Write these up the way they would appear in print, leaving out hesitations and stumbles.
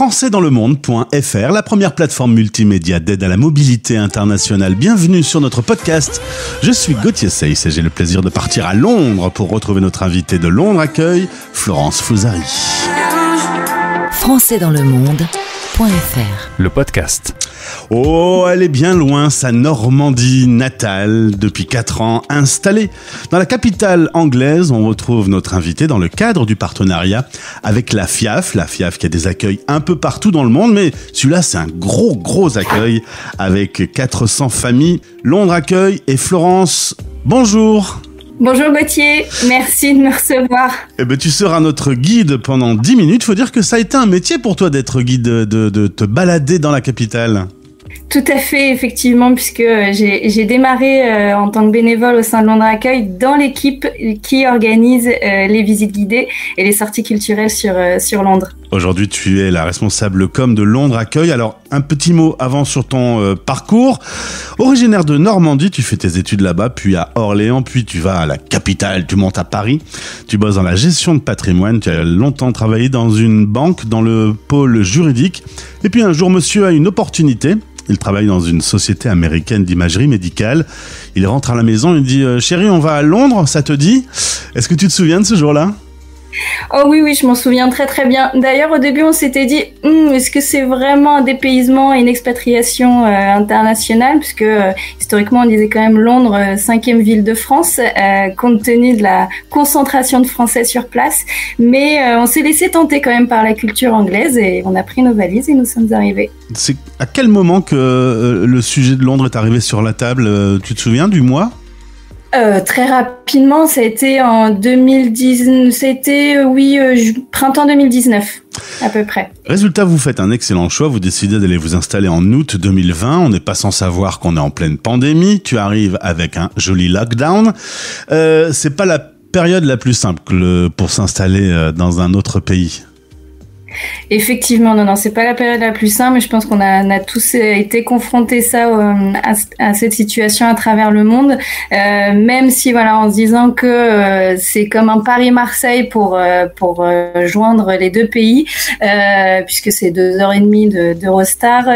françaisdanslemonde.fr, la première plateforme multimédia d'aide à la mobilité internationale. Bienvenue sur notre podcast. Je suis Gauthier Seyss et j'ai le plaisir de partir à Londres pour retrouver notre invitée de Londres Accueil, Florence Fouzari. françaisdanslemonde.fr, le podcast. Oh, elle est bien loin, sa Normandie natale, depuis 4 ans installée. Dans la capitale anglaise, on retrouve notre invitée dans le cadre du partenariat avec la FIAF qui a des accueils un peu partout dans le monde, mais celui-là, c'est un gros accueil avec 400 familles. Londres Accueil et Florence, bonjour. Bonjour Gauthier, merci de me recevoir. Eh ben, tu seras notre guide pendant 10 minutes. Faut dire que ça a été un métier pour toi d'être guide, de te balader dans la capitale. Tout à fait, effectivement, puisque j'ai démarré en tant que bénévole au sein de Londres Accueil dans l'équipe qui organise les visites guidées et les sorties culturelles sur Londres. Aujourd'hui, tu es la responsable com de Londres Accueil. Alors, un petit mot avant sur ton parcours. Originaire de Normandie, tu fais tes études là-bas, puis à Orléans, puis tu vas à la capitale, tu montes à Paris. Tu bosses dans la gestion de patrimoine, tu as longtemps travaillé dans une banque, dans le pôle juridique. Et puis un jour, monsieur a une opportunité. Il travaille dans une société américaine d'imagerie médicale. Il rentre à la maison, il dit « Chérie, on va à Londres, ça te dit ?» Est-ce que tu te souviens de ce jour-là ? Oh oui, je m'en souviens très bien. D'ailleurs, au début, on s'était dit, est-ce que c'est vraiment un dépaysement et une expatriation internationale ? Puisque historiquement, on disait quand même Londres, 5e ville de France, compte tenu de la concentration de Français sur place. Mais on s'est laissé tenter quand même par la culture anglaise et on a pris nos valises et nous sommes arrivés. C'est à quel moment que le sujet de Londres est arrivé sur la table ? Tu te souviens du mois ? Très rapidement, ça a été en 2010, printemps 2019, à peu près. Résultat, vous faites un excellent choix, vous décidez d'aller vous installer en août 2020, on n'est pas sans savoir qu'on est en pleine pandémie, tu arrives avec un joli lockdown, c'est pas la période la plus simple pour s'installer dans un autre pays. Effectivement, non, c'est pas la période la plus simple, mais je pense qu'on a tous été confrontés à cette situation à travers le monde, même si en se disant que c'est comme un Paris-Marseille pour joindre les deux pays, puisque c'est 2h30 d'Eurostar,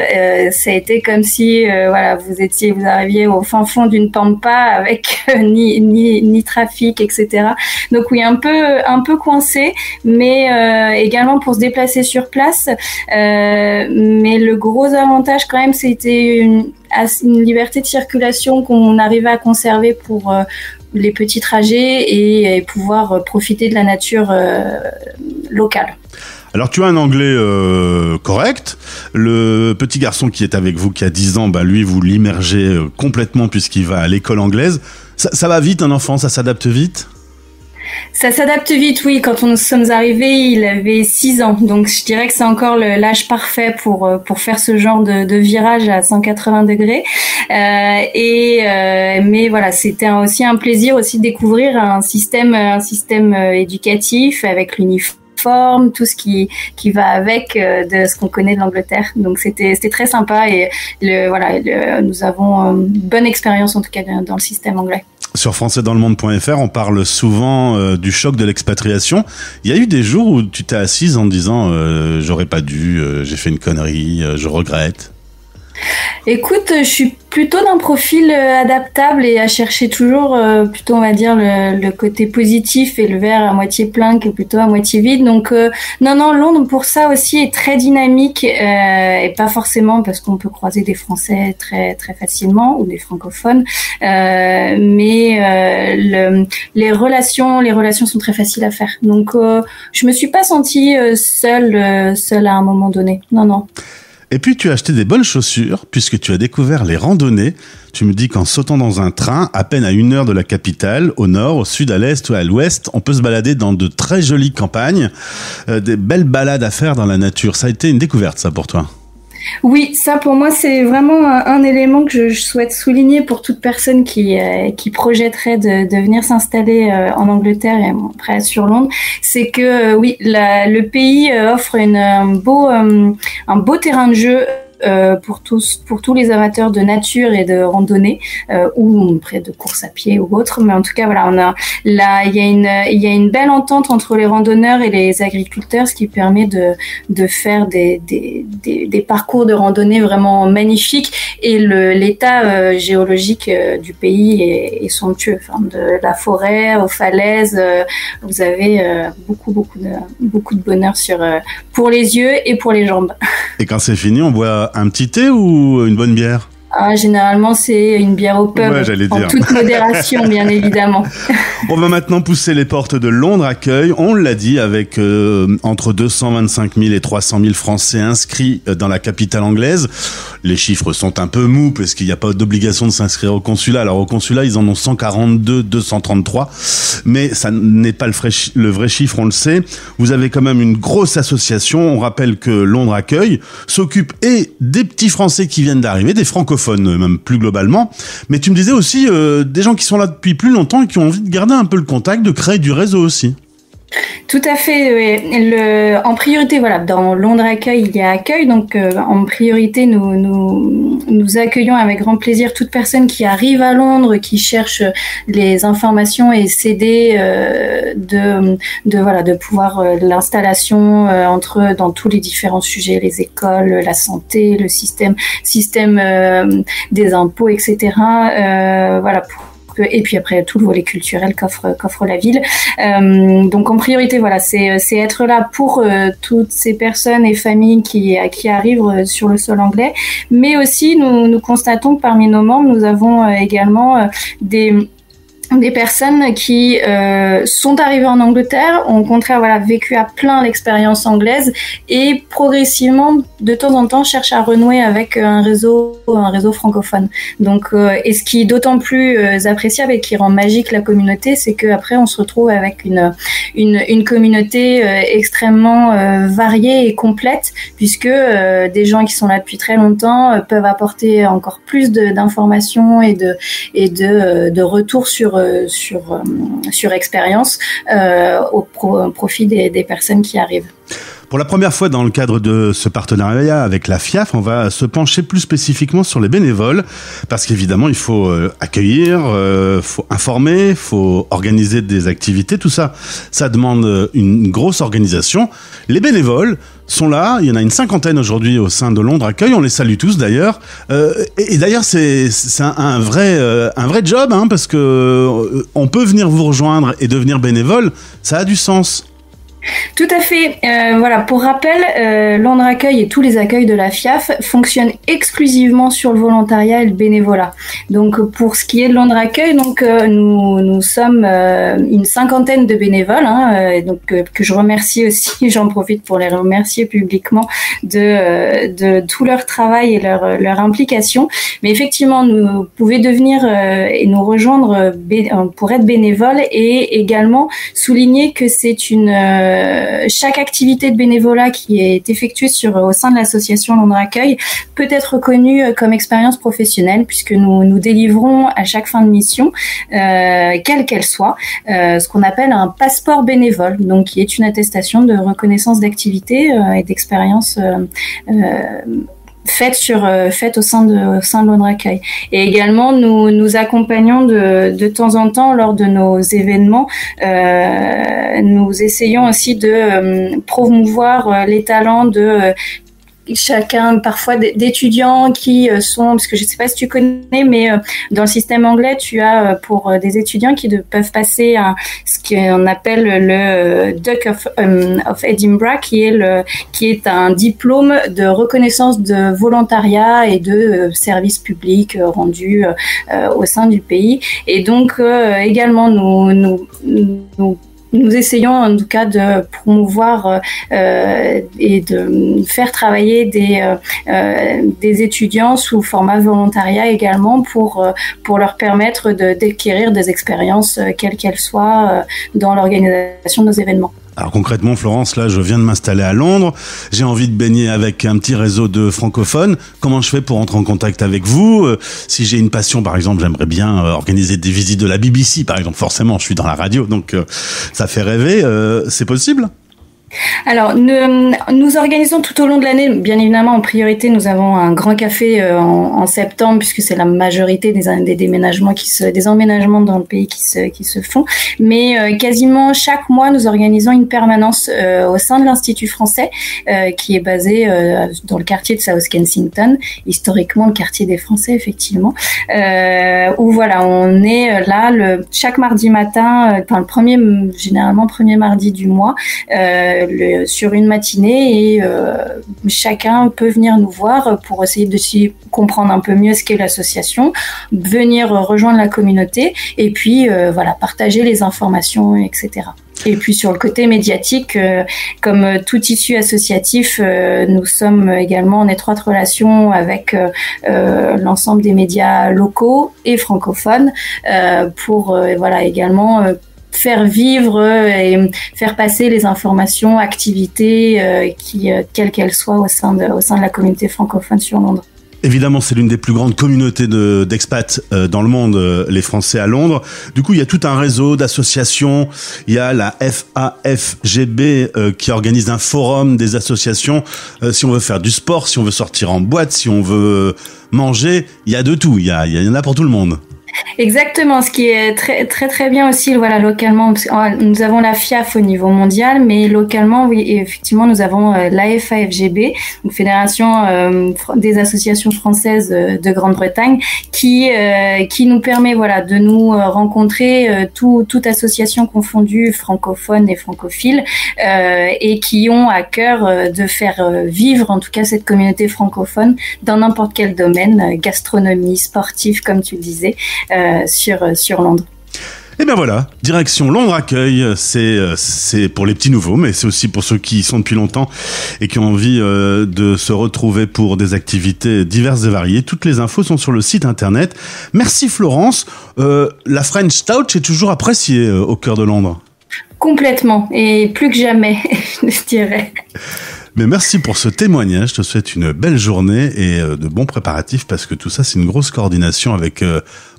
ça a été comme si vous arriviez au fin fond d'une pampa avec ni trafic, etc. Donc oui, un peu coincé, mais également pour se déplacer sur place, mais le gros avantage quand même, c'était une liberté de circulation qu'on arrivait à conserver pour les petits trajets et pouvoir profiter de la nature locale. Alors tu as un anglais correct, le petit garçon qui est avec vous, qui a 10 ans, lui vous l'immergez complètement puisqu'il va à l'école anglaise. Ça va vite un enfant, ça s'adapte vite ? Ça s'adapte vite, oui. Quand nous sommes arrivés, il avait 6 ans. Donc, je dirais que c'est encore l'âge parfait pour faire ce genre de virage à 180 degrés. Mais voilà, c'était aussi un plaisir aussi de découvrir un système éducatif avec l'uniforme, tout ce qui va avec de ce qu'on connaît de l'Angleterre. Donc, c'était très sympa et nous avons une bonne expérience en tout cas dans le système anglais. Sur françaisdanslemonde.fr, on parle souvent du choc de l'expatriation. Il y a eu des jours où tu t'es assise en te disant j'aurais pas dû, j'ai fait une connerie, je regrette. Écoute, je suis plutôt d'un profil adaptable et à chercher toujours plutôt, on va dire, le côté positif et le verre à moitié plein que plutôt à moitié vide. Donc, non, Londres, pour ça aussi, est très dynamique et pas forcément parce qu'on peut croiser des Français très, très facilement ou des francophones. Mais les relations sont très faciles à faire. Donc, je me suis pas sentie seule à un moment donné. Non. Et puis tu as acheté des bonnes chaussures puisque tu as découvert les randonnées. Tu me dis qu'en sautant dans un train, à peine à 1 heure de la capitale, au nord, au sud, à l'est ou à l'ouest, on peut se balader dans de très jolies campagnes, des belles balades à faire dans la nature. Ça a été une découverte, ça, pour toi ? Oui, ça pour moi c'est vraiment un élément que je souhaite souligner pour toute personne qui projetterait de venir s'installer en Angleterre et après sur Londres, c'est que oui, le pays offre un beau terrain de jeu pour tous les amateurs de nature et de randonnée ou près de course à pied ou autre. Mais en tout cas, voilà, il y a une belle entente entre les randonneurs et les agriculteurs, ce qui permet de faire des parcours de randonnée vraiment magnifiques. Et l'état géologique du pays est somptueux. Enfin, de la forêt aux falaises, vous avez beaucoup de bonheur pour les yeux et pour les jambes. Et quand c'est fini, on boit un petit thé ou une bonne bière ? Généralement, c'est une bière au pub, en toute modération, bien évidemment. On va maintenant pousser les portes de Londres Accueil. On l'a dit, avec entre 225 000 et 300 000 Français inscrits dans la capitale anglaise. Les chiffres sont un peu mous parce qu'il n'y a pas d'obligation de s'inscrire au consulat. Alors au consulat, ils en ont 142, 233. Mais ça n'est pas le vrai chiffre, on le sait. Vous avez quand même une grosse association. On rappelle que Londres Accueil s'occupe des petits Français qui viennent d'arriver, des francophones même plus globalement, mais tu me disais aussi des gens qui sont là depuis plus longtemps et qui ont envie de garder un peu le contact, de créer du réseau aussi. Tout à fait. Oui. En priorité, voilà, dans Londres Accueil, il y a accueil. Donc, en priorité, nous accueillons avec grand plaisir toute personne qui arrive à Londres, qui cherche les informations et s'aider de pouvoir l'installation dans tous les différents sujets, les écoles, la santé, le système des impôts, etc. Voilà. Et puis après tout le volet culturel qu'offre la ville. Donc en priorité, voilà, c'est être là pour toutes ces personnes et familles qui arrivent sur le sol anglais. Mais aussi, nous constatons que parmi nos membres, nous avons également des personnes qui sont arrivées en Angleterre, ont au contraire vécu à plein l'expérience anglaise et progressivement, de temps en temps, cherchent à renouer avec un réseau francophone. Donc, et ce qui est d'autant plus appréciable et qui rend magique la communauté, c'est que après on se retrouve avec une communauté extrêmement variée et complète, puisque des gens qui sont là depuis très longtemps peuvent apporter encore plus d'informations et de retours sur expérience au profit des personnes qui arrivent. Pour la première fois dans le cadre de ce partenariat avec la FIAF, on va se pencher plus spécifiquement sur les bénévoles, parce qu'évidemment, il faut accueillir, faut informer, faut organiser des activités, tout ça, ça demande une grosse organisation. Les bénévoles sont là, il y en a une 50aine aujourd'hui au sein de Londres Accueil, on les salue tous d'ailleurs. Et d'ailleurs, c'est un vrai job, hein, parce que on peut venir vous rejoindre et devenir bénévole, ça a du sens. Tout à fait. Voilà, pour rappel, Londres Accueil et tous les accueils de la FIAF fonctionnent exclusivement sur le volontariat et le bénévolat. Donc, pour ce qui est de Londres Accueil, donc nous sommes une 50aine de bénévoles, donc que je remercie aussi. J'en profite pour les remercier publiquement de tout leur travail et leur implication. Mais effectivement, vous pouvez devenir et nous rejoindre pour être bénévole et également souligner que c'est chaque activité de bénévolat qui est effectuée au sein de l'association Londres Accueil peut être reconnue comme expérience professionnelle, puisque nous délivrons à chaque fin de mission, quelle qu'elle soit, ce qu'on appelle un passeport bénévole, donc qui est une attestation de reconnaissance d'activité et d'expérience faite au sein de Londres Accueil. Et également, nous accompagnons de temps en temps lors de nos événements. Nous essayons aussi de promouvoir les talents de chacun, parfois d'étudiants qui sont, parce que je ne sais pas si tu connais, mais dans le système anglais, tu as pour des étudiants qui peuvent passer ce qu'on appelle le Duke of Edinburgh, qui est un diplôme de reconnaissance de volontariat et de service public rendu au sein du pays. Et donc également nous essayons en tout cas de promouvoir et de faire travailler des étudiants sous format volontariat également pour leur permettre d'acquérir des expériences quelles qu'elles soient dans l'organisation de nos événements. Alors concrètement, Florence, là, je viens de m'installer à Londres. J'ai envie de baigner avec un petit réseau de francophones. Comment je fais pour entrer en contact avec vous ? Si j'ai une passion, par exemple, j'aimerais bien organiser des visites de la BBC, par exemple. Forcément, je suis dans la radio, donc ça fait rêver. C'est possible ? Alors, nous organisons tout au long de l'année, bien évidemment, en priorité, nous avons un grand café en septembre, puisque c'est la majorité des déménagements des emménagements dans le pays qui se font. Mais quasiment chaque mois, nous organisons une permanence au sein de l'Institut français, qui est basé dans le quartier de South Kensington, historiquement le quartier des Français, effectivement, où voilà, on est là chaque mardi matin, généralement premier mardi du mois, sur une matinée, et chacun peut venir nous voir pour essayer de comprendre un peu mieux ce qu'est l'association, venir rejoindre la communauté et puis partager les informations, etc. Et puis sur le côté médiatique, comme tout tissu associatif, nous sommes également en étroite relation avec l'ensemble des médias locaux et francophones pour également faire vivre et faire passer les informations, activités, quelles qu'elles soient au sein de la communauté francophone sur Londres. Évidemment, c'est l'une des plus grandes communautés d'expats dans le monde, les Français à Londres. Du coup, il y a tout un réseau d'associations. Il y a la FAFGB qui organise un forum des associations. Si on veut faire du sport, si on veut sortir en boîte, si on veut manger, il y a de tout. Il y en a pour tout le monde. Exactement, ce qui est très très très bien aussi, localement, parce que nous avons la FIAF au niveau mondial, mais localement, oui, effectivement, nous avons la FAFGB, une fédération des associations françaises de Grande-Bretagne, qui nous permet de nous rencontrer toute association confondue, francophone et francophile, et qui ont à cœur de faire vivre en tout cas cette communauté francophone dans n'importe quel domaine, gastronomie, sportif, comme tu le disais. Sur Londres. Et ben voilà, direction Londres Accueil, c'est pour les petits nouveaux, mais c'est aussi pour ceux qui y sont depuis longtemps et qui ont envie de se retrouver pour des activités diverses et variées. Toutes les infos sont sur le site internet. Merci Florence. La French Touch est toujours appréciée au cœur de Londres. Complètement, et plus que jamais, je dirais. Mais merci pour ce témoignage, je te souhaite une belle journée et de bons préparatifs, parce que tout ça c'est une grosse coordination avec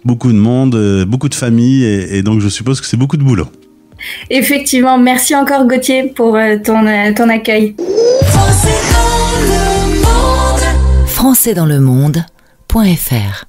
beaucoup de monde, beaucoup de familles, et donc je suppose que c'est beaucoup de boulot. Effectivement, merci encore Gauthier pour ton accueil. Français dans le monde.fr